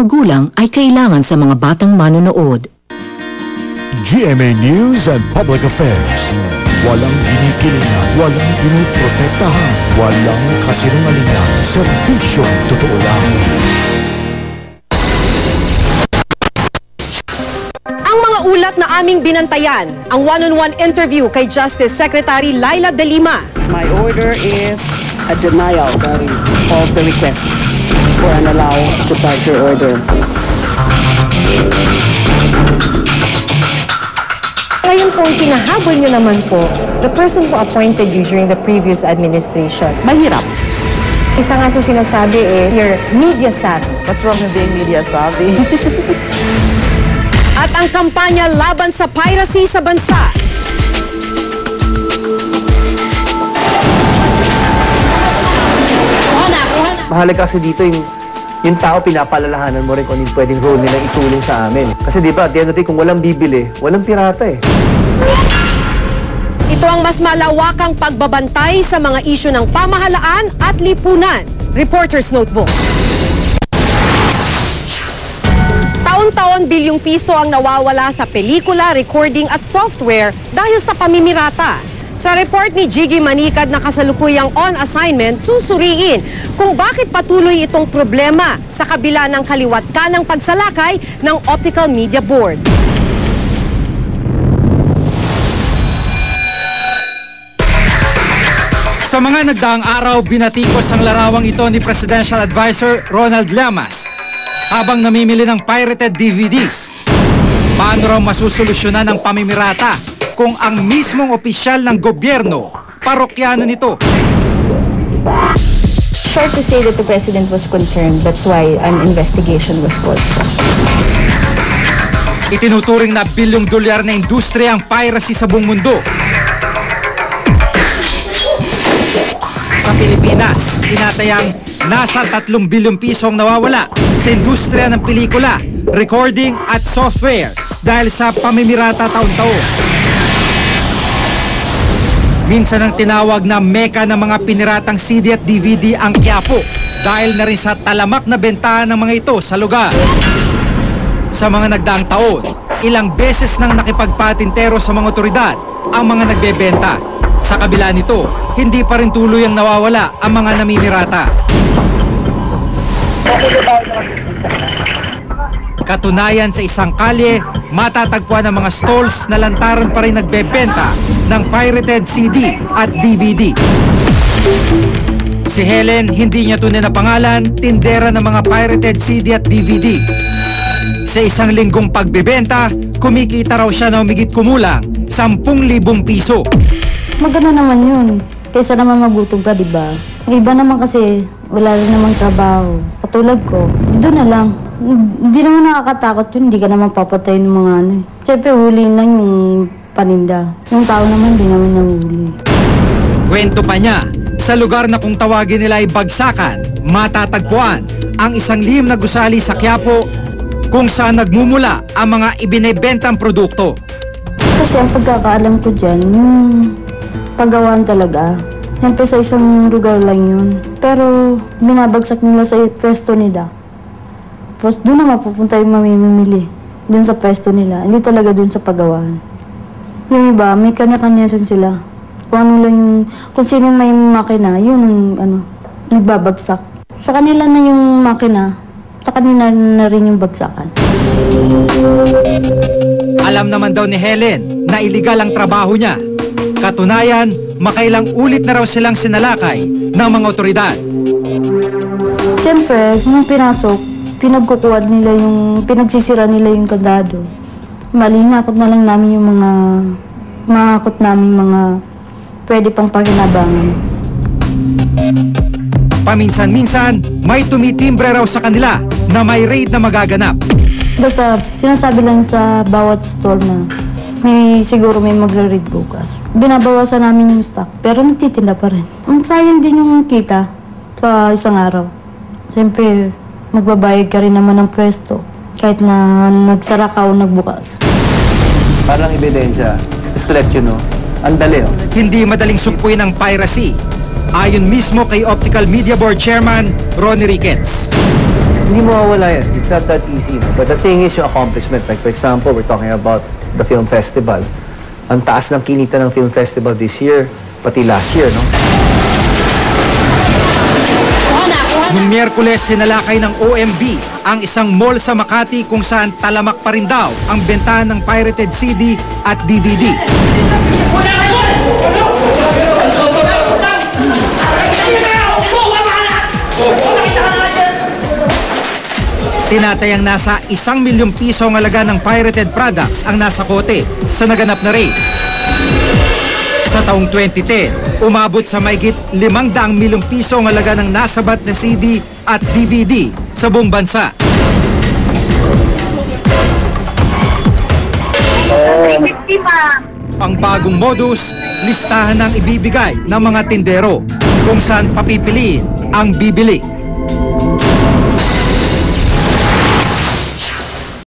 magulang ay kailangan sa mga batang manonood. GMA News and Public Affairs. Walang ginikilingan, walang pinoprotektahan, walang kasinungalingan, serbisyong totoo lang. Ang mga ulat na aming binantayan, ang one-on-one interview kay Justice Secretary Laila De Lima. My order is a denial of the request for an allowed departure order. Ngayon po, kinahabol nyo naman po, the person who appointed you during the previous administration. Mahirap. Isa nga sa sinasabi you're media savvy. What's wrong with being media savvy? At ang kampanya laban sa piracy sa bansa. Mahalaga kasi dito yung tao, pinapalalahanan mo rin kung yung pwedeng role nilang itulong sa amin. Kasi di ba, at the end of the day, kung walang bibili, walang pirata eh. Ito ang mas malawakang pagbabantay sa mga isyu ng pamahalaan at lipunan. Reporter's Notebook. Taon-taon bilyong piso ang nawawala sa pelikula, recording at software dahil sa pamimirata. Sa report ni Jiggy Manikad na kasalukuyang on assignment, susuriin kung bakit patuloy itong problema sa kabila ng kaliwat kanang pagsalakay ng Optical Media Board. Sa mga nagdaang araw, binatikos ang larawang ito ni Presidential Advisor Ronald Llamas habang namimili ng pirated DVDs. Paano raw masusolusyonan ang pamimirata kung ang mismong opisyal ng gobyerno, parokyano nito? Short to say that the President was concerned, that's why an investigation was called. Itinuturing na bilyong dolyar na industriya ang piracy sa buong mundo. Sa Pilipinas, tinatayang nasa 3 bilyong piso ang nawawala sa industriya ng pelikula, recording at software dahil sa pamimirata taon-taon. Minsan ang tinawag na meka ng mga piniratang CD at DVD ang Quiapo dahil na rin sa talamak na bentahan ng mga ito sa lugar. Sa mga nagdaang taon, ilang beses nang nakipagpatintero sa mga otoridad ang mga nagbebenta. Sa kabila nito, hindi pa rin tuloy ang nawawala ang mga namimirata. Katunayan, sa isang kalye, matatagpuan ang mga stalls na lantaran pa rin nagbebenta ng pirated CD at DVD. Si Helen, hindi niya tunay na pangalan, tindera ng mga pirated CD at DVD. Sa isang linggong pagbebenta, kumikita raw siya na humigit kumulang 10,000 piso. Maganda naman yun. Kaysa naman magutom ka, diba? Ang iba naman kasi wala rin namang trabaho. Katulad ko, doon na lang. Hindi naman nakakatakot yun, hindi ka naman papatay ng mga ano. Siyempre, huliin lang yung paninda. Yung tao naman, hindi naman nahuli. Kwento pa niya, sa lugar na kung tawagin nila ay bagsakan, matatagpuan ang isang lihim na gusali sa Quiapo kung saan nagmumula ang mga ibinebentang produkto. Kasi ang pagkakaalam ko dyan, yung paggawaan talaga. Siyempre sa isang lugar lang yun. Pero binabagsak nila sa pwesto nila. Tapos doon na mapupunta yung mamimili. Doon sa pwesto nila. Hindi talaga doon sa paggawaan. Yung iba, may kanya-kanya rin sila. Kung ano lang yung, kung sino may makina, yun nagbabagsak. Sa kanila na yung makina, sa kanila na rin yung bagsakan. Alam naman daw ni Helen na iligal ang trabaho niya. Katunayan, makailang ulit na raw silang sinalakay ng mga otoridad. Siyempre, nung pinasok, pinagkukuha nila yung, pinagsisira nila yung kandado. Malinakot na lang namin yung mga mga pwede pang pakinabangan. Paminsan-minsan, may tumitimbre raw sa kanila na may raid na magaganap. Basta, sinasabi lang sa bawat store na siguro may magre-raid bukas. Binabawasan namin yung stock, pero nagtitinda pa rin. Ang sayang din yung kita sa isang araw. Siyempre, magbabayad ka rin naman ng pwesto kahit na nagsara ka o nagbukas. Parang ebidensya, just to let you know, ang dali. Hindi madaling sugpuin ang piracy. Ayon mismo kay Optical Media Board Chairman Ronnie Ricketts. Hindi mawawala yan. It's not that easy. No? But the thing is yung accomplishment. Like for example, we're talking about the film festival. Ang taas ng kinita ng film festival this year, pati last year, no? Noong Miyerkules, sinalakay ng OMB ang isang mall sa Makati kung saan talamak pa rin daw ang bentahan ng pirated CD at DVD. Tinatayang nasa 1 milyong piso ang halaga ng pirated products ang nasa kote sa naganap na raid. Sa taong 2010, umabot sa mahigit 500 milyong piso ang halaga ng nasabat na CD at DVD sa buong bansa. Ang bagong modus, listahan ng ibibigay ng mga tindero kung saan papipiliin ang bibili.